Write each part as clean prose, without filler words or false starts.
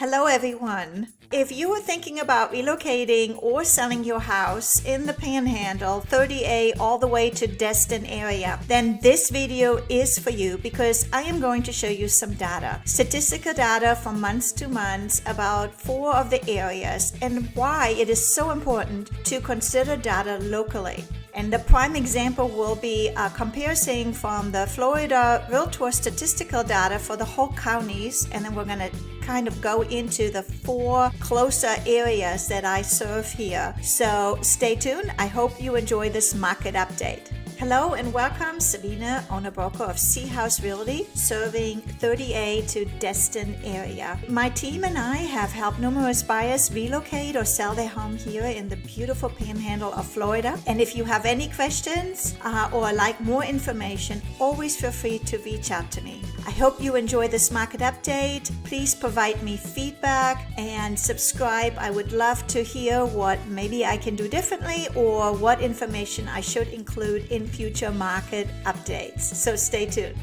Hello everyone. If you are thinking about relocating or selling your house in the Panhandle, 30A all the way to Destin area, then this video is for you because I am going to show you some data, statistical data from months to months about 4 of the areas and why it is so important to consider data locally. And the prime example will be a comparison from the Florida Realtor statistical data for the whole counties, and then we're going to kind of go into the 4 closer areas that I serve here. So stay tuned. I hope you enjoy this market update. Hello and welcome, Sabine, owner-broker of Haus Realty, serving 30A to Destin area. My team and I have helped numerous buyers relocate or sell their home here in the beautiful Panhandle of Florida. And if you have any questions or like more information, always feel free to reach out to me. I hope you enjoy this market update. Please provide me feedback and subscribe. I would love to hear what maybe I can do differently or what information I should include in future market updates. So stay tuned.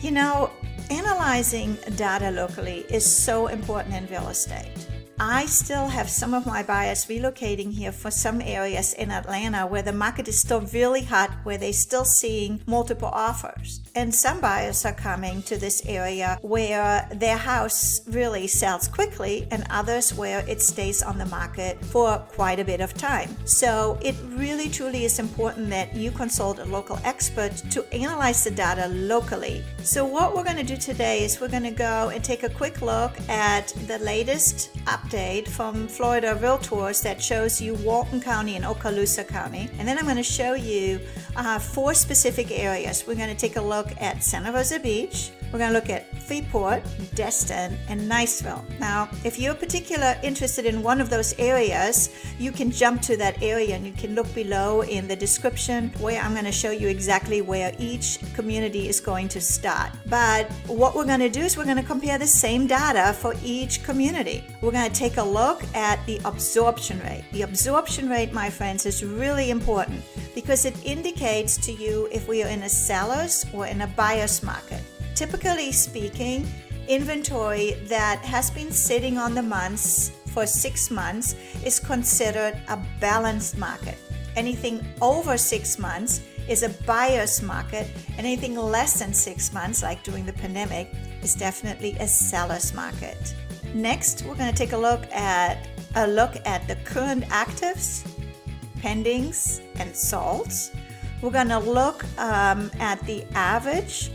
You know, analyzing data locally is so important in real estate. I still have some of my buyers relocating here for some areas in Atlanta where the market is still really hot, where they're still seeing multiple offers. And some buyers are coming to this area where their house really sells quickly and others where it stays on the market for quite a bit of time. So it really truly is important that you consult a local expert to analyze the data locally. So what we're going to do today is we're going to go and take a quick look at the latest update from Florida Realtors that shows you Walton County and Okaloosa County. And then I'm going to show you 4 specific areas. We're going to take a look at Santa Rosa Beach. We're going to look at Freeport, Destin, and Niceville. Now, if you're particularly interested in one of those areas, you can jump to that area and you can look below in the description where I'm going to show you exactly where each community is going to start. But what we're going to do is we're going to compare the same data for each community. We're going to take a look at the absorption rate. The absorption rate, my friends, is really important because it indicates to you if we are in a seller's or in a buyer's market. Typically speaking, inventory that has been sitting on the months for 6 months is considered a balanced market. Anything over 6 months is a buyer's market, and anything less than 6 months, like during the pandemic, is definitely a seller's market. Next, we're going to take a look at the current actives, pendings, and solds. We're going to look at the average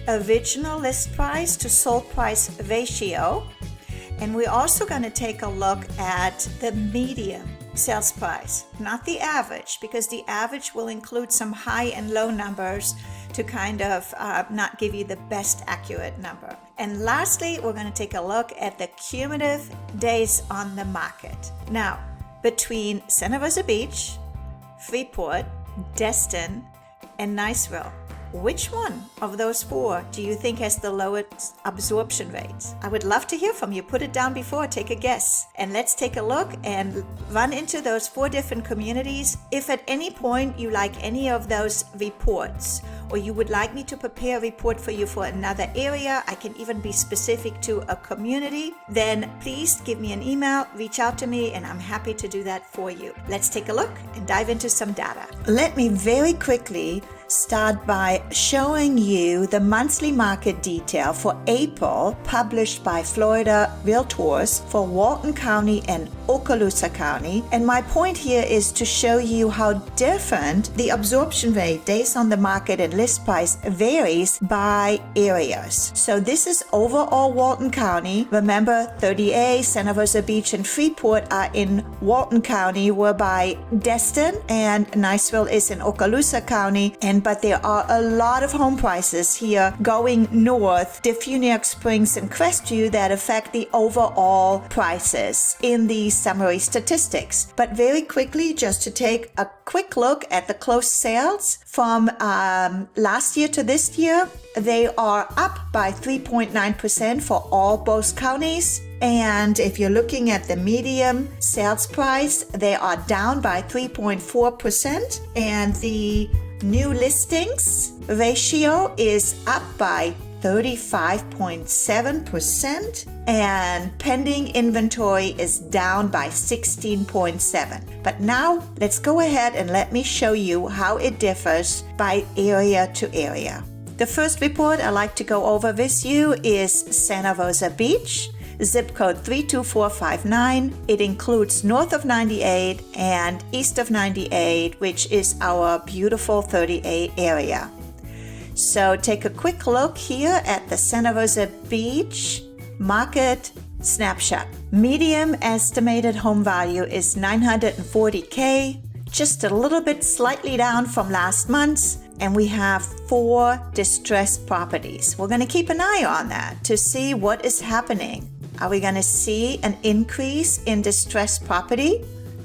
original list price to sold price ratio, and we're also going to take a look at the median sales price, not the average, because the average will include some high and low numbers to kind of not give you the best accurate number. And lastly, we're going to take a look at the cumulative days on the market. Now, between Santa Rosa Beach, Freeport, Destin, and Niceville, which one of those 4 do you think has the lowest absorption rates? I would love to hear from you. Put it down before, take a guess. And let's take a look and run into those 4 different communities. If at any point you like any of those reports, or you would like me to prepare a report for you for another area, I can even be specific to a community, then please give me an email, reach out to me, and I'm happy to do that for you. Let's take a look and dive into some data. Let me very quickly start by showing you the monthly market detail for April published by Florida Realtors for Walton County and Okaloosa County. And my point here is to show you how different the absorption rate, days on the market, and list price varies by areas. So this is overall Walton County. Remember, 30A, Santa Rosa Beach, and Freeport are in Walton County, whereby Destin and Niceville is in Okaloosa County. But there are a lot of home prices here going north, Defuniak Springs and Crestview, that affect the overall prices in the summary statistics. But very quickly, just to take a quick look at the closed sales from last year to this year, they are up by 3.9% for all both counties. And if you're looking at the median sales price, they are down by 3.4%. And the new listings ratio is up by 35.7%, and pending inventory is down by 16.7%. But now let's go ahead and let me show you how it differs by area to area. The first report I like to go over with you is Santa Rosa Beach, zip code 32459. It includes north of 98 and east of 98, which is our beautiful 30A area. So take a quick look here at the Santa Rosa Beach market snapshot. Median estimated home value is $940K, just a little bit slightly down from last month's. And we have 4 distressed properties. We're going to keep an eye on that to see what is happening. Are we going to see an increase in distressed property?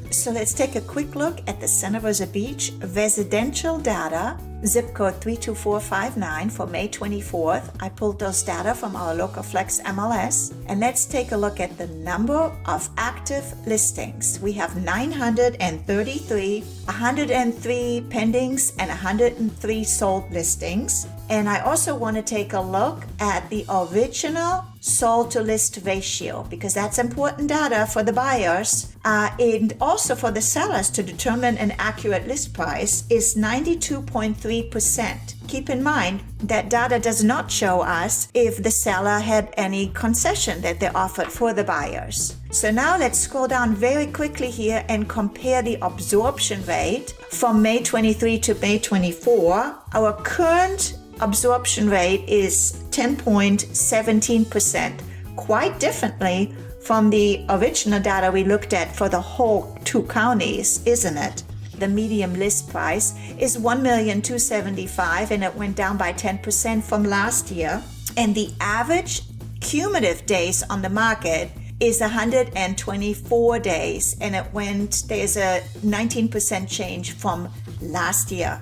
So let's take a quick look at the Santa Rosa Beach residential data, zip code 32459 for May 24th. I pulled those data from our local flex MLS. And let's take a look at the number of active listings. We have 933, 103 pendings, and 103 sold listings. And I also want to take a look at the original sold to list ratio, because that's important data for the buyers and also for the sellers to determine an accurate list price, is 92.3%. Keep in mind that data does not show us if the seller had any concession that they offered for the buyers. So now let's scroll down very quickly here and compare the absorption rate from May 23 to May 24. Our current absorption rate is 10.17%, quite differently from the original data we looked at for the whole 2 counties, isn't it? The median list price is $1,275,000, and it went down by 10% from last year. And the average cumulative days on the market is 124 days, and there's a 19% change from last year.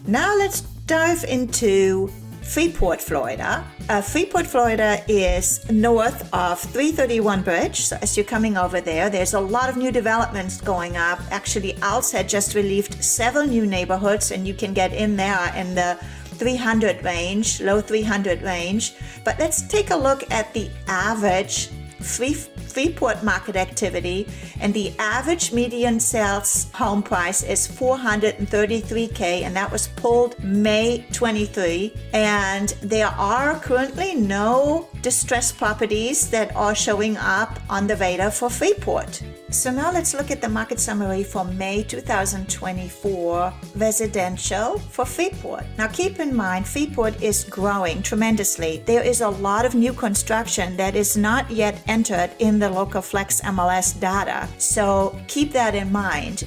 Now let's dive into Freeport, Florida. Freeport, Florida is north of 331 Bridge. So as you're coming over there, there's a lot of new developments going up. Actually, Haus had just released several new neighborhoods, and you can get in there in the 300 range, low 300 range. But let's take a look at the average Freeport market activity, and the average median sales home price is $433K, and that was pulled May 23. And there are currently no distressed properties that are showing up on the radar for Freeport. So now let's look at the market summary for May 2024 residential for Freeport. Now keep in mind, Freeport is growing tremendously. There is a lot of new construction that is not yet entered in the local flex MLS data. So keep that in mind.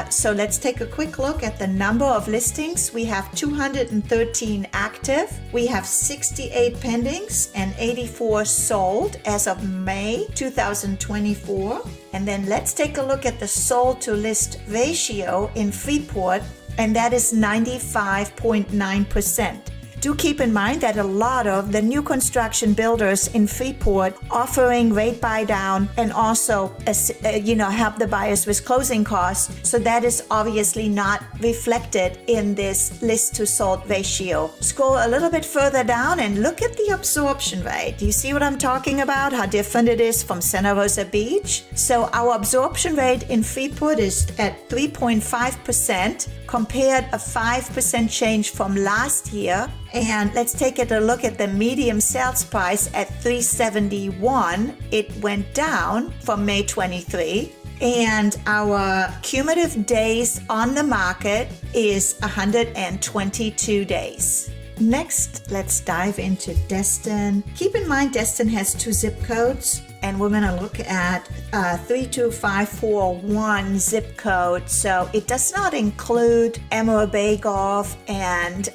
So let's take a quick look at the number of listings. We have 213 active. We have 68 pendings and 84 sold as of May 2024. And then let's take a look at the sold to list ratio in Freeport, and that is 95.9%. Do keep in mind that a lot of the new construction builders in Freeport offering rate buy down and also help the buyers with closing costs. So that is obviously not reflected in this list to sold ratio. Scroll a little bit further down and look at the absorption rate. Do you see what I'm talking about? How different it is from Santa Rosa Beach? So our absorption rate in Freeport is at 3.5%, compared a 5% change from last year. And let's take a look at the median sales price at $371. It went down from May 23. And our cumulative days on the market is 122 days. Next, let's dive into Destin. Keep in mind, Destin has 2 zip codes, and we're going to look at 32541 zip code. So it does not include Emerald Bay Golf and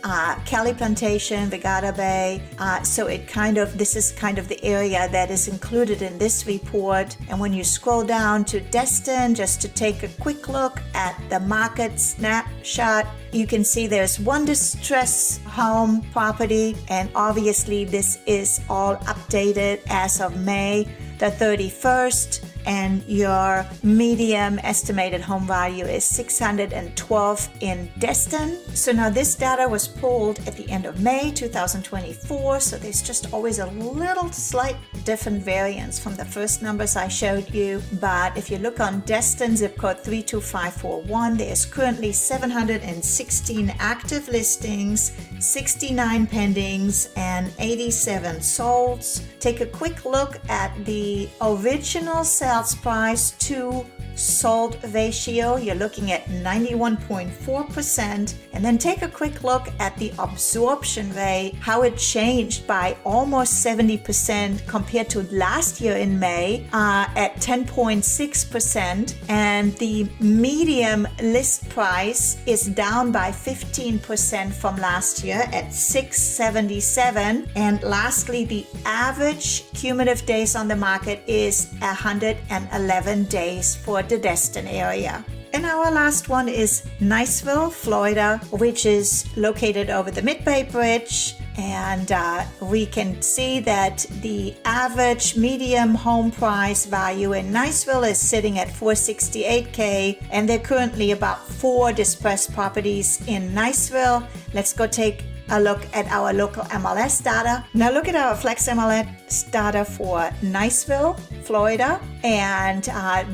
Cali Plantation, Regatta Bay. So this is kind of the area that is included in this report. And when you scroll down to Destin, just to take a quick look at the market snapshot, you can see there's 1 distressed home property, and obviously this is all updated as of May the 31st. and your medium estimated home value is 612 in Destin. So now this data was pulled at the end of May 2024, so there's just always a little slight different variance from the first numbers I showed you. But if you look on Destin zip code 32541, there's currently 716 active listings, 69 pendings, and 87 solds. Take a quick look at the original sales price to sold ratio. You're looking at 91.4%. And then take a quick look at the absorption rate, how it changed by almost 70% compared to last year in May at 10.6%. And the medium list price is down by 15% from last year at 677. And lastly, the average cumulative days on the market is 111 days for the Destin area. And our last one is Niceville, Florida, which is located over the Mid-Bay Bridge. And we can see that the average medium home price value in Niceville is sitting at $468K, and there are currently about 4 dispersed properties in Niceville. Let's go take a look at our local MLS data. Now look at our Flex MLS data for Niceville, Florida, and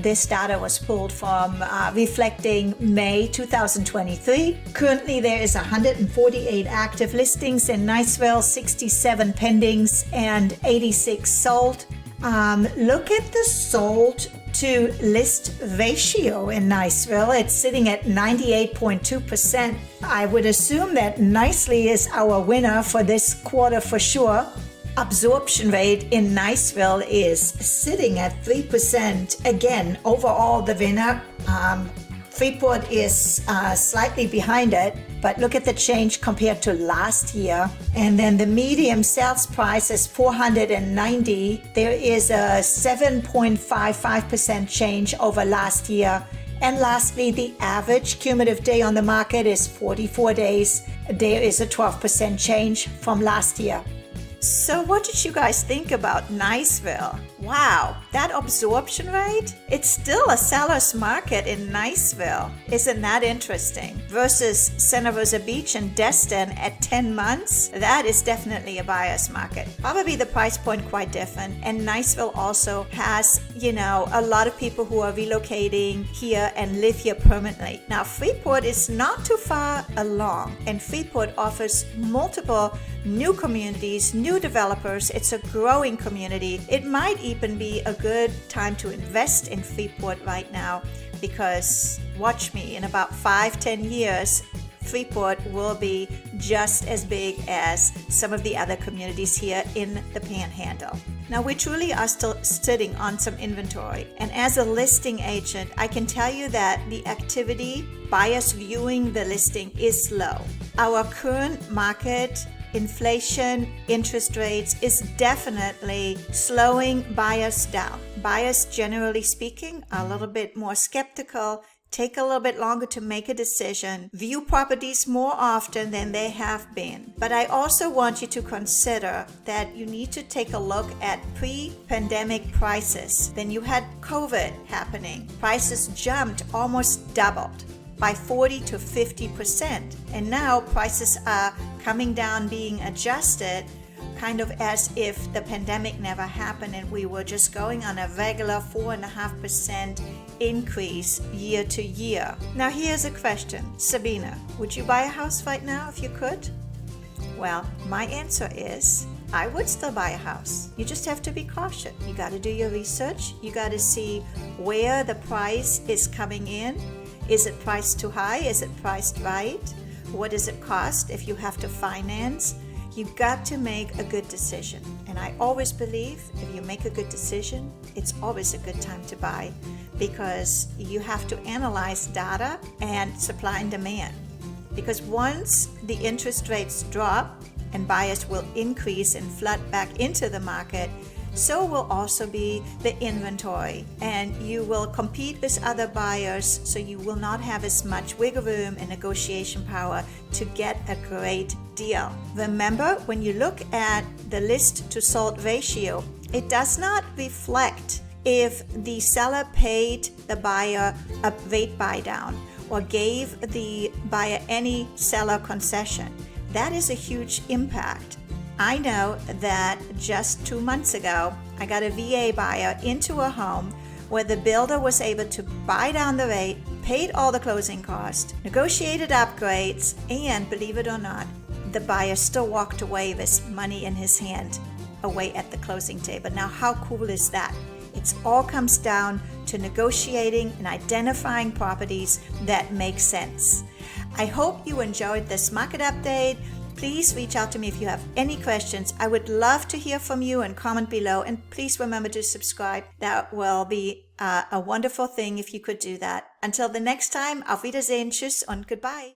this data was pulled from reflecting May 2023. Currently there is 148 active listings in Niceville, 67 pendings, and 86 sold. Look at the sold to list ratio in Niceville. It's sitting at 98.2%. I would assume that Nicely is our winner for this quarter for sure. Absorption rate in Niceville is sitting at 3%. Again, overall the winner. Freeport is slightly behind it, but look at the change compared to last year. And then the medium sales price is $490. There is a 7.55% change over last year. And lastly, the average cumulative day on the market is 44 days. There is a 12% change from last year. So what did you guys think about Niceville? Wow, that absorption rate? It's still a seller's market in Niceville. Isn't that interesting? Versus Santa Rosa Beach and Destin at 10 months, that is definitely a buyer's market. Probably the price point quite different. And Niceville also has, a lot of people who are relocating here and live here permanently. Now, Freeport is not too far along, and Freeport offers multiple new communities, new developers. It's a growing community. It might even be a good time to invest in Freeport right now, because watch me, in about 5-10 years, Freeport will be just as big as some of the other communities here in the Panhandle. Now, we truly are still sitting on some inventory, and as a listing agent, I can tell you that the activity, buyers viewing the listing, is low. Our current market, inflation, interest rates is definitely slowing buyers down. Buyers, generally speaking, are a little bit more skeptical, take a little bit longer to make a decision, view properties more often than they have been. But I also want you to consider that you need to take a look at pre-pandemic prices. Then you had COVID happening. Prices jumped, almost doubled by 40 to 50%. And now prices are coming down, being adjusted, kind of as if the pandemic never happened and we were just going on a regular 4.5% increase year to year. Now here's a question. Sabine, would you buy a house right now if you could? Well, my answer is I would still buy a house. You just have to be cautious. You got to do your research. You got to see where the price is coming in. Is it priced too high? Is it priced right? What does it cost if you have to finance? You've got to make a good decision. And I always believe if you make a good decision, it's always a good time to buy, because you have to analyze data and supply and demand. Because once the interest rates drop and buyers will increase and flood back into the market, so will also be the inventory, and you will compete with other buyers, so you will not have as much wiggle room and negotiation power to get a great deal. Remember, when you look at the list to sold ratio, it does not reflect if the seller paid the buyer a rate buy down or gave the buyer any seller concession, that is a huge impact. I know that just 2 months ago, I got a VA buyer into a home where the builder was able to buy down the rate, paid all the closing costs, negotiated upgrades, and believe it or not, the buyer still walked away with money in his hand away at the closing table. Now, how cool is that? It all comes down to negotiating and identifying properties that make sense. I hope you enjoyed this market update. Please reach out to me if you have any questions. I would love to hear from you and comment below. And please remember to subscribe. That will be a wonderful thing if you could do that. Until the next time, auf Wiedersehen, tschüss und goodbye.